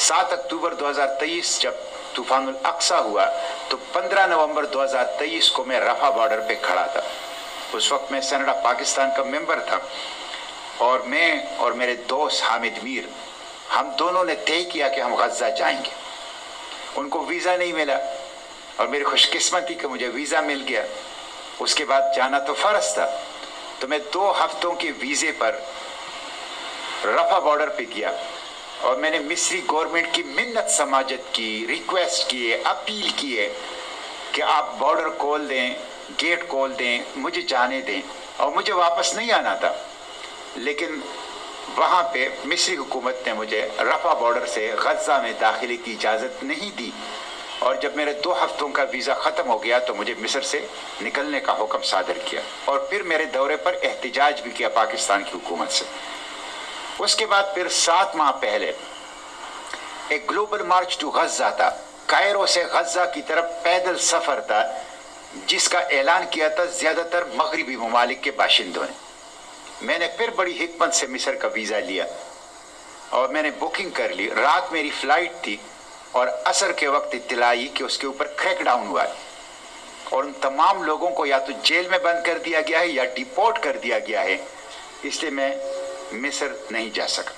7 اکتوبر 2023 جب طوفان الاقصی ہوا تو 15 نومبر 2023 کو میں رفح بارڈر پہ کھڑا تھا. اس وقت میں سینیٹ آف پاکستان کا ممبر تھا، اور میں اور میرے دوست حامد میر، ہم دونوں نے طے کیا کہ ہم غزہ جائیں گے. ان کو ویزا نہیں ملا، اور میری خوش قسمتی کہ مجھے ویزا مل گیا. اس کے بعد جانا تو فرض تھا، تو میں 2 ہفتوں کے ویزے پر رفح بارڈر پہ گیا، اور میں نے مصری گورنمنٹ کی منت سماجت کی، ریکویسٹ کیے، اپیل کیے کہ آپ بارڈر کھول دیں، گیٹ کھول دیں، مجھے جانے دیں. اور مجھے واپس نہیں آنا تھا، لیکن وہاں پہ مصری حکومت نے مجھے رفح بارڈر سے غزہ میں داخلے کی اجازت نہیں دی. اور جب میرے 2 ہفتوں کا ویزا ختم ہو گیا تو مجھے مصر سے نکلنے کا حکم صادر کیا، اور پھر میرے دورے پر احتجاج بھی کیا پاکستان کی حکومت سے. اس کے بعد پھر 7 ماہ پہلے ایک گلوبل مارچ ٹو غزہ تھا. کائرو سے غزہ کی طرف پیدل سفر تھا، جس کا اعلان کیا تھا زیادہ تر مغربی ممالک کے باشندوں نے. میں نے پھر بڑی حکمت سے مصر کا ویزا لیا، اور میں نے بکنگ کر لی. رات میری فلائٹ تھی، اور عصر کے وقت اطلاع آئی کہ اس کے اوپر کریک ڈاؤن ہوا ہے، اور ان تمام لوگوں کو یا تو جیل میں بند کر دیا گیا ہے یا ڈیپورٹ کر دیا گیا ہے. اس لیے میں مصر نہیں جا سکا.